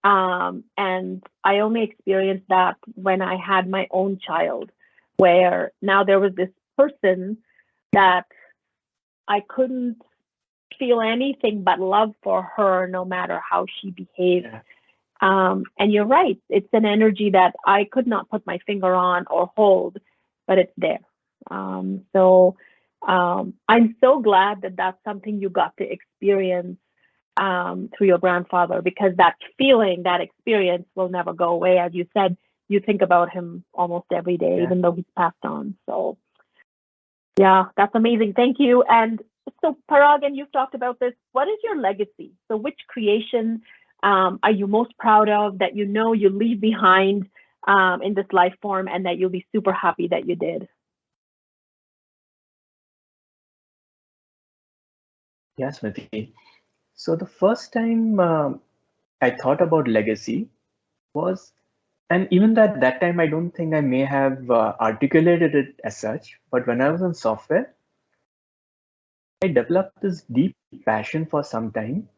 [SPEAKER 1] And I only experienced that when I had my own child, where now there was this person that I couldn't feel anything but love for her no matter how she behaved.
[SPEAKER 2] Yeah.
[SPEAKER 1] And you're right, it's an energy that I could not put my finger on or hold, but it's there. So I'm so glad that that's something you got to experience through your grandfather, because that feeling, that experience will never go away. As you said, you think about him almost every day,
[SPEAKER 2] Yeah.
[SPEAKER 1] even though he's passed on. So yeah, that's amazing. Thank you. And so, Parag, and you've talked about this. What is your legacy? So, which creation are you most proud of that you know you leave behind in this life form, and that you'll be super happy that you did?
[SPEAKER 2] Yeah, Smriti. So the first time I thought about legacy was, and even that time, I don't think I may have articulated it as such, but when I was in software, I developed this deep passion for some time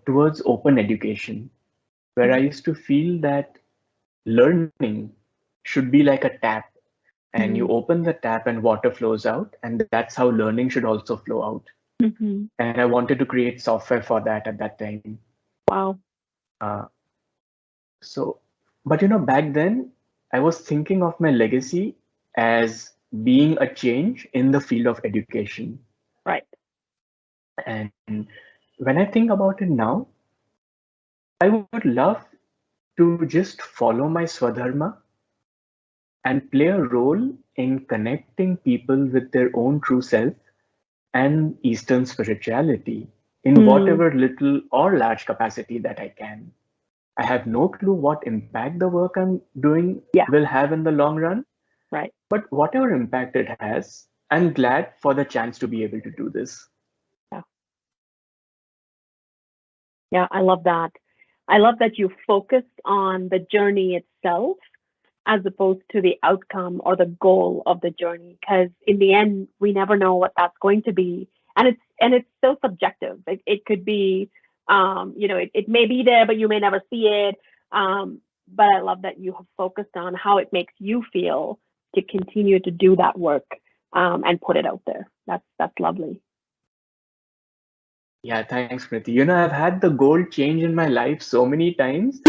[SPEAKER 2] towards open education, where I used to feel that learning should be like a tap, and you
[SPEAKER 1] Mm-hmm.
[SPEAKER 2] open the tap and water flows out, and that's how learning should also flow out.
[SPEAKER 1] Mm-hmm.
[SPEAKER 2] And I wanted to create software for that at that time.
[SPEAKER 1] Wow.
[SPEAKER 2] Uh, so, but back then, I was thinking of my legacy as being a change in the field of education.
[SPEAKER 1] Right.
[SPEAKER 2] And when I think about it now, I would love to just follow my Swadharma and play a role in connecting people with their own true self and Eastern spirituality in
[SPEAKER 1] Mm,
[SPEAKER 2] whatever little or large capacity that I can. I have no clue what impact the work I'm doing
[SPEAKER 1] yeah.
[SPEAKER 2] will have in the long run,
[SPEAKER 1] Right.
[SPEAKER 2] but whatever impact it has, I'm glad for the chance to be able to do this.
[SPEAKER 1] Yeah. Yeah. I love that. I love that you focused on the journey itself as opposed to the outcome or the goal of the journey, because in the end we never know what that's going to be, and it's so subjective. It could be it may be there but you may never see it. But I love that you have focused on how it makes you feel to continue to do that work, and put it out there. That's lovely.
[SPEAKER 2] Yeah, thanks, Priti. I've had the goal change in my life so many times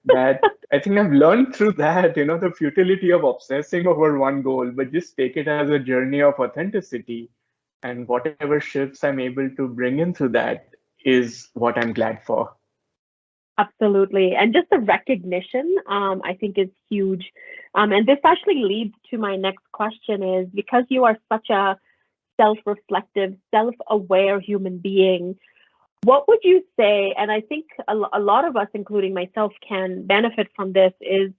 [SPEAKER 2] that I think I've learned through that, the futility of obsessing over one goal, but just take it as a journey of authenticity. And whatever shifts I'm able to bring in through that is what I'm glad for.
[SPEAKER 1] Absolutely. And just the recognition, I think is huge. And this actually leads to my next question is, because you are such a self-reflective, self-aware human being, what would you say, and I think a lot of us, including myself, can benefit from this, is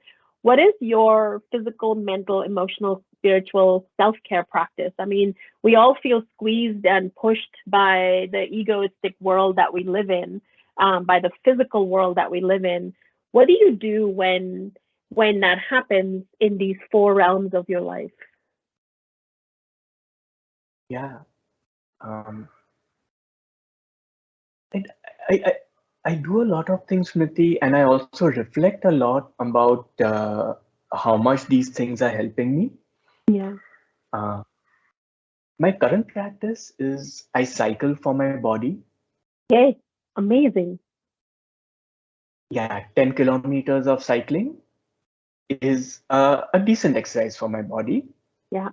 [SPEAKER 1] what is your physical, mental, emotional, spiritual self-care practice? I mean, we all feel squeezed and pushed by the egoistic world that we live in, by the physical world that we live in. What do you do when that happens in these four realms of your life?
[SPEAKER 2] Yeah. Um, I, I, I do a lot of things, Smriti, and I also reflect a lot about how much these things are helping me.
[SPEAKER 1] Yeah.
[SPEAKER 2] Uh, my current practice is I cycle for my body.
[SPEAKER 1] Okay. Amazing.
[SPEAKER 2] Yeah, 10 kilometers of cycling is a decent exercise for my body.
[SPEAKER 1] Yeah.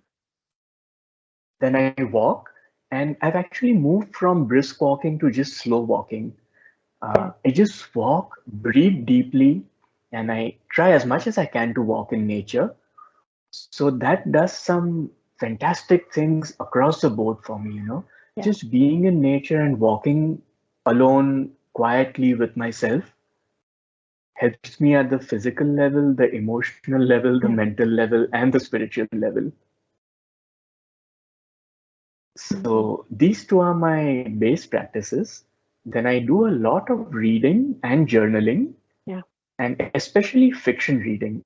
[SPEAKER 2] Then I walk, and I've actually moved from brisk walking to just slow walking.
[SPEAKER 1] Okay.
[SPEAKER 2] I just walk, breathe deeply, and I try as much as I can to walk in nature. So that does some fantastic things across the board for me, you know.
[SPEAKER 1] Yeah.
[SPEAKER 2] Just being in nature and walking alone quietly with myself helps me at the physical level, the emotional level, the
[SPEAKER 1] Yeah.
[SPEAKER 2] mental level, and the spiritual level.
[SPEAKER 1] Mhm.
[SPEAKER 2] So these two are my base practices. Then I do a lot of reading and journaling,
[SPEAKER 1] Yeah.
[SPEAKER 2] and especially fiction reading.